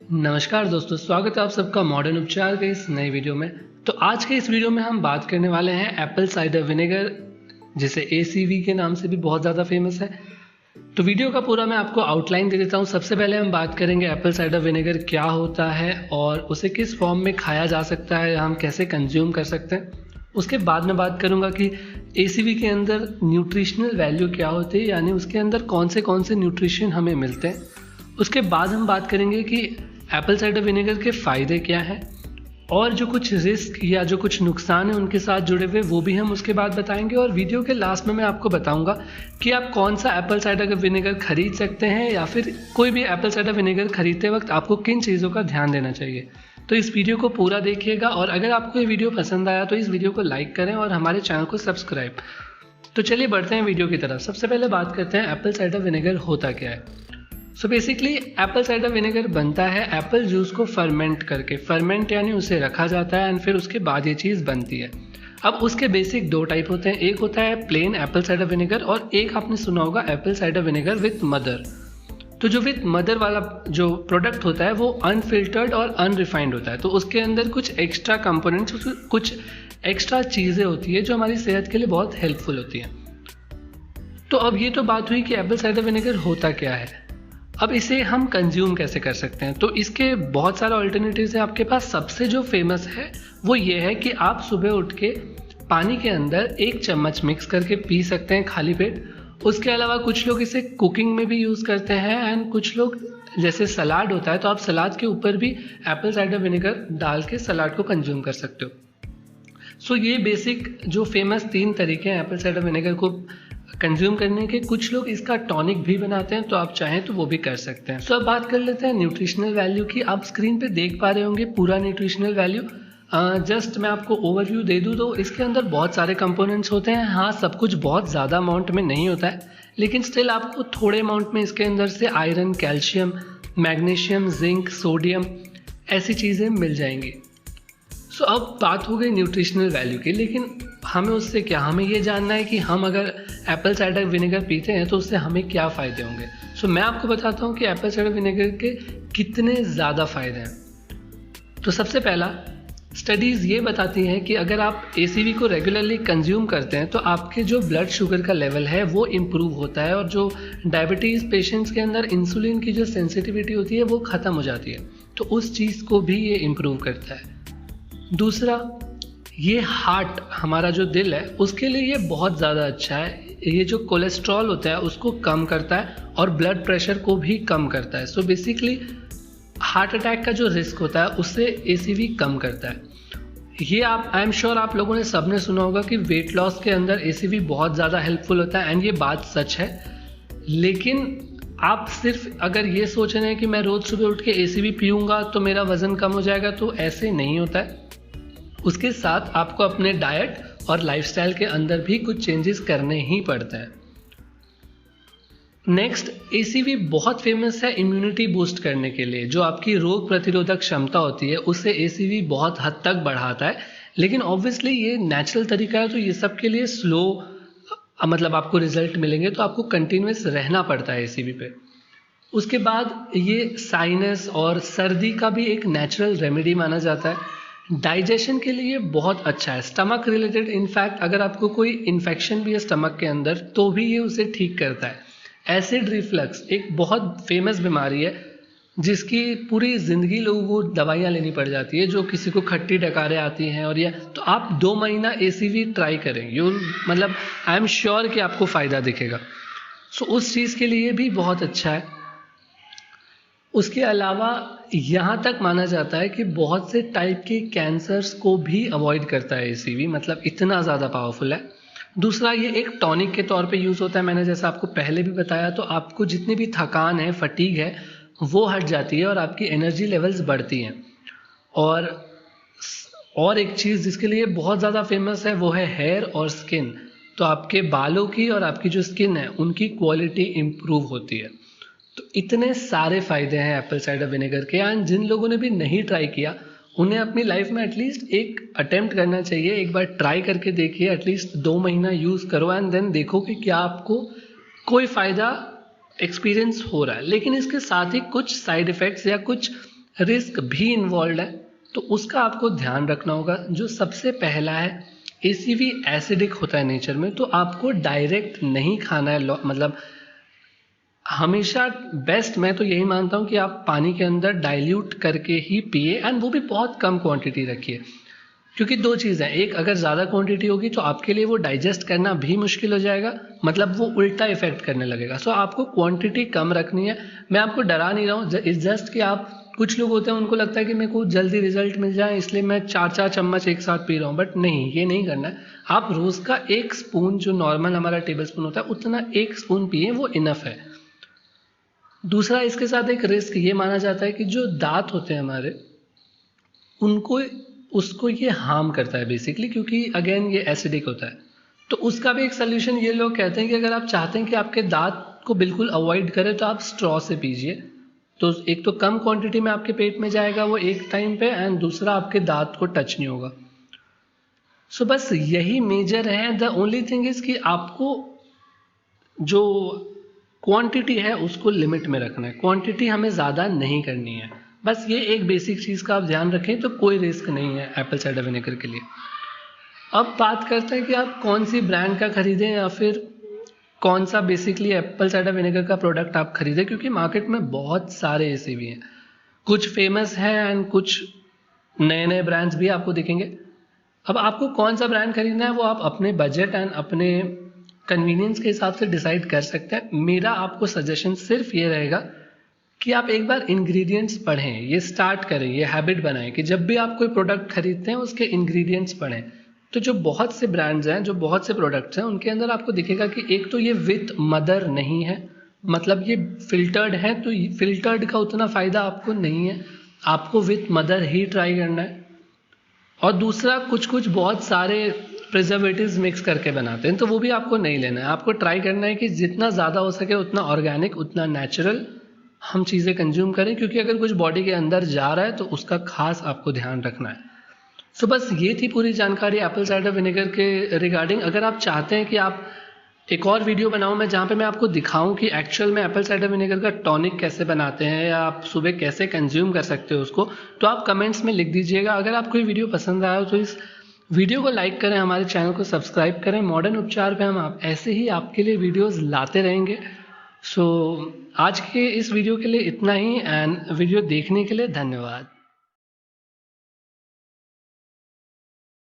नमस्कार दोस्तों, स्वागत है आप सबका मॉडर्न उपचार के इस नए वीडियो में। तो आज के इस वीडियो में हम बात करने वाले हैं एप्पल साइडर विनेगर, जिसे एसीवी के नाम से भी बहुत ज़्यादा फेमस है। तो वीडियो का पूरा मैं आपको आउटलाइन दे देता हूँ। सबसे पहले हम बात करेंगे एप्पल साइडर विनेगर क्या होता है और उसे किस फॉर्म में खाया जा सकता है, हम कैसे कंज्यूम कर सकते हैं। उसके बाद मैं बात करूँगा कि एसीवी के अंदर न्यूट्रिशनल वैल्यू क्या होती है, यानी उसके अंदर कौन से न्यूट्रिशन हमें मिलते हैं। उसके बाद हम बात करेंगे कि एप्पल साइडर विनेगर के फ़ायदे क्या हैं और जो कुछ रिस्क या जो कुछ नुकसान है उनके साथ जुड़े हुए वो भी हम उसके बाद बताएंगे। और वीडियो के लास्ट में मैं आपको बताऊंगा कि आप कौन सा एप्पल साइडर विनेगर खरीद सकते हैं या फिर कोई भी एप्पल साइडर विनेगर खरीदते वक्त आपको किन चीज़ों का ध्यान देना चाहिए। तो इस वीडियो को पूरा देखिएगा और अगर आपको ये वीडियो पसंद आया तो इस वीडियो को लाइक करें और हमारे चैनल को सब्सक्राइब। तो चलिए बढ़ते हैं वीडियो की तरफ। सबसे पहले बात करते हैं एप्पल साइडर विनेगर होता क्या है। So basically Apple cider vinegar बनता है एप्पल जूस को फर्मेंट करके। फर्मेंट यानी उसे रखा जाता है एंड फिर उसके बाद ये चीज़ बनती है। अब उसके बेसिक दो टाइप होते हैं, एक होता है प्लेन एप्पल साइडर विनेगर और एक आपने सुना होगा Apple cider vinegar with mother. तो जो विथ मदर वाला जो प्रोडक्ट होता है वो अनफिल्टर्ड और अनरिफाइंड होता है। तो उसके अंदर कुछ एक्स्ट्रा कंपोनेंट्स, कुछ एक्स्ट्रा चीज़ें होती है जो हमारी सेहत के लिए बहुत हेल्पफुल होती हैं। तो अब ये तो बात हुई कि एप्पल साइडर विनेगर होता क्या है। अब इसे हम कंज्यूम कैसे कर सकते हैं। तो इसके बहुत सारे ऑल्टरनेटिव्स हैं आपके पास। सबसे जो फेमस है वो ये है कि आप सुबह उठ के पानी के अंदर 1 चम्मच मिक्स करके पी सकते हैं खाली पेट। उसके अलावा कुछ लोग इसे कुकिंग में भी यूज़ करते हैं एंड कुछ लोग जैसे सलाद होता है तो आप सलाद के ऊपर भी एप्पल साइडर विनेगर डाल के सलाद को कंज्यूम कर सकते हो। सो ये बेसिक जो फेमस 3 तरीके हैं एप्पल साइडर विनेगर को कंज्यूम करने के। कुछ लोग इसका टॉनिक भी बनाते हैं, तो आप चाहें तो वो भी कर सकते हैं। तो अब बात कर लेते हैं न्यूट्रिशनल वैल्यू की। आप स्क्रीन पे देख पा रहे होंगे पूरा न्यूट्रिशनल वैल्यू। जस्ट मैं आपको ओवरव्यू दे दूं तो इसके अंदर बहुत सारे कंपोनेंट्स होते हैं। हाँ, सब कुछ बहुत ज़्यादा अमाउंट में नहीं होता है, लेकिन स्टिल आपको थोड़े अमाउंट में इसके अंदर से iron, calcium, magnesium, zinc, sodium ऐसी चीज़ें मिल जाएंगी। सो अब बात हो गई न्यूट्रिशनल वैल्यू की, लेकिन हमें उससे क्या, हमें ये जानना है कि हम अगर एप्पल साइडर विनेगर पीते हैं तो उससे हमें क्या फ़ायदे होंगे। सो मैं आपको बताता हूँ कि एप्पल साइडर विनेगर के कितने ज़्यादा फ़ायदे हैं। तो सबसे पहला, स्टडीज़ ये बताती हैं कि अगर आप एसीवी को रेगुलरली कंज्यूम करते हैं तो आपके जो ब्लड शुगर का लेवल है वो इम्प्रूव होता है और जो डायबिटीज़ पेशेंट्स के अंदर इंसुलिन की जो सेंसिटिविटी होती है वो ख़त्म हो जाती है। तो उस चीज़ को भी ये इम्प्रूव करता है। दूसरा, ये हार्ट, हमारा जो दिल है उसके लिए ये बहुत ज़्यादा अच्छा है। ये जो कोलेस्ट्रॉल होता है उसको कम करता है और ब्लड प्रेशर को भी कम करता है। सो बेसिकली हार्ट अटैक का जो रिस्क होता है उससे एसीवी कम करता है। ये आप, आई एम श्योर आप लोगों ने सबने सुना होगा कि वेट लॉस के अंदर एसीवी बहुत ज़्यादा हेल्पफुल होता है एंड ये बात सच है। लेकिन आप सिर्फ अगर ये सोच रहे हैं कि मैं रोज़ सुबह उठ के एसीवी पीऊँगा तो मेरा वज़न कम हो जाएगा, तो ऐसे नहीं होता है। उसके साथ आपको अपने डाइट और लाइफस्टाइल के अंदर भी कुछ चेंजेस करने ही पड़ते हैं। नेक्स्ट, एसीवी बहुत फेमस है इम्यूनिटी बूस्ट करने के लिए। जो आपकी रोग प्रतिरोधक क्षमता होती है उससे एसीवी बहुत हद तक बढ़ाता है। लेकिन ऑब्वियसली ये नेचुरल तरीका है, तो ये सब के लिए स्लो मतलब आपको रिजल्ट मिलेंगे, तो आपको कंटिन्यूस रहना पड़ता है एसीवी पे। उसके बाद ये साइनस और सर्दी का भी एक नेचुरल रेमेडी माना जाता है। डाइजेशन के लिए बहुत अच्छा है, स्टमक रिलेटेड। इनफैक्ट अगर आपको कोई इन्फेक्शन भी है स्टमक के अंदर तो भी ये उसे ठीक करता है। एसिड रिफ्लक्स एक बहुत फेमस बीमारी है जिसकी पूरी ज़िंदगी लोगों को दवाइयाँ लेनी पड़ जाती है, जो किसी को खट्टी डकारें आती हैं और तो आप 2 महीना एसीवी ट्राई करें, मतलब आई एम श्योर कि आपको फ़ायदा दिखेगा। सो उस चीज़ के लिए भी बहुत अच्छा है। उसके अलावा यहाँ तक माना जाता है कि बहुत से टाइप के कैंसर्स को भी अवॉइड करता है एसीवी, मतलब इतना ज़्यादा पावरफुल है। दूसरा, ये एक टॉनिक के तौर पे यूज़ होता है। मैंने जैसा आपको पहले भी बताया, तो आपको जितनी भी थकान है, फटीग है, वो हट जाती है और आपकी एनर्जी लेवल्स बढ़ती हैं। और एक चीज़ जिसके लिए बहुत ज़्यादा फेमस है वो है हेयर और स्किन। तो आपके बालों की और आपकी जो स्किन है उनकी क्वालिटी इम्प्रूव होती है। तो इतने सारे फ़ायदे हैं एप्पल साइडर विनेगर के। एंड जिन लोगों ने भी नहीं ट्राई किया उन्हें अपनी लाइफ में एटलीस्ट एक अटेम्प्ट करना चाहिए। एक बार ट्राई करके देखिए, एटलीस्ट 2 महीना यूज़ करो एंड देन देखो कि क्या आपको कोई फ़ायदा एक्सपीरियंस हो रहा है। लेकिन इसके साथ ही कुछ साइड इफ़ेक्ट्स या कुछ रिस्क भी इन्वॉल्व है, तो उसका आपको ध्यान रखना होगा। जो सबसे पहला है, ACV एसिडिक होता है नेचर में, तो आपको डायरेक्ट नहीं खाना है। मतलब हमेशा बेस्ट मैं तो यही मानता हूँ कि आप पानी के अंदर डाइल्यूट करके ही पिए, एंड वो भी बहुत कम क्वांटिटी रखिए। क्योंकि दो चीज़ है, एक अगर ज़्यादा क्वांटिटी होगी तो आपके लिए वो डाइजेस्ट करना भी मुश्किल हो जाएगा, मतलब वो उल्टा इफेक्ट करने लगेगा। सो आपको क्वांटिटी कम रखनी है। मैं आपको डरा नहीं रहा हूँ, इट्स जस्ट कि आप, कुछ लोग होते हैं उनको लगता है कि मेरे को जल्दी रिजल्ट मिल जाए इसलिए मैं 4-4 चम्मच एक साथ पी रहा हूँ, बट नहीं, ये नहीं करना है। आप रोज़ का 1 स्पून, जो नॉर्मल हमारा टेबल स्पून होता है उतना 1 स्पून पिए, वो इनफ है। दूसरा, इसके साथ एक रिस्क ये माना जाता है कि जो दांत होते हैं हमारे, उनको उसको ये हार्म करता है बेसिकली, क्योंकि अगेन ये एसिडिक होता है। तो उसका भी एक सोल्यूशन ये लोग कहते हैं कि अगर आप चाहते हैं कि आपके दांत को बिल्कुल अवॉइड करें तो आप स्ट्रॉ से पीजिए। तो एक तो कम क्वांटिटी में आपके पेट में जाएगा वो एक टाइम पे, एंड दूसरा आपके दांत को टच नहीं होगा। सो बस यही मेजर है। द ओनली थिंग इज कि आपको जो क्वांटिटी है उसको लिमिट में रखना है, क्वांटिटी हमें ज़्यादा नहीं करनी है। बस ये एक बेसिक चीज़ का आप ध्यान रखें, तो कोई रिस्क नहीं है एप्पल साइडर विनेगर के लिए। अब बात करते हैं कि आप कौन सी ब्रांड का खरीदें या फिर कौन सा बेसिकली एप्पल साइडर विनेगर का प्रोडक्ट आप खरीदें, क्योंकि मार्केट में बहुत सारे ऐसे भी हैं, कुछ फेमस हैं एंड कुछ नए नए ब्रांड्स भी आपको दिखेंगे। अब आपको कौन सा ब्रांड खरीदना है वो आप अपने बजट एंड अपने कन्वीनियंस के हिसाब से डिसाइड कर सकते हैं। मेरा आपको सजेशन सिर्फ ये रहेगा कि आप एक बार इंग्रेडिएंट्स पढ़ें, ये स्टार्ट करें, ये हैबिट बनाएं कि जब भी आप कोई प्रोडक्ट खरीदते हैं उसके इंग्रेडिएंट्स पढ़ें। तो जो बहुत से ब्रांड्स हैं, जो बहुत से प्रोडक्ट्स हैं, उनके अंदर आपको दिखेगा कि एक तो ये विथ मदर नहीं है, मतलब ये फिल्टर्ड है, तो फिल्टर्ड का उतना फ़ायदा आपको नहीं है, आपको विथ मदर ही ट्राई करना है। और दूसरा, कुछ कुछ बहुत सारे प्रिजर्वेटिव्स मिक्स करके बनाते हैं, तो वो भी आपको नहीं लेना है। आपको ट्राई करना है कि जितना ज़्यादा हो सके उतना ऑर्गेनिक, उतना नेचुरल हम चीज़ें कंज्यूम करें, क्योंकि अगर कुछ बॉडी के अंदर जा रहा है तो उसका खास आपको ध्यान रखना है। सो बस ये थी पूरी जानकारी एप्पल साइडर विनेगर के रिगार्डिंग। अगर आप चाहते हैं कि आप एक और वीडियो बनाऊं मैं जहाँ पे मैं आपको दिखाऊं कि एक्चुअल में एप्पल साइडर विनेगर का टॉनिक कैसे बनाते हैं या आप सुबह कैसे कंज्यूम कर सकते हो उसको, तो आप कमेंट्स में लिख दीजिएगा। अगर आपको ये वीडियो पसंद आया तो इस वीडियो को लाइक करें, हमारे चैनल को सब्सक्राइब करें। मॉडर्न उपचार पे हम ऐसे ही आपके लिए वीडियोस लाते रहेंगे। सो आज के इस वीडियो के लिए इतना ही, एंड वीडियो देखने के लिए धन्यवाद।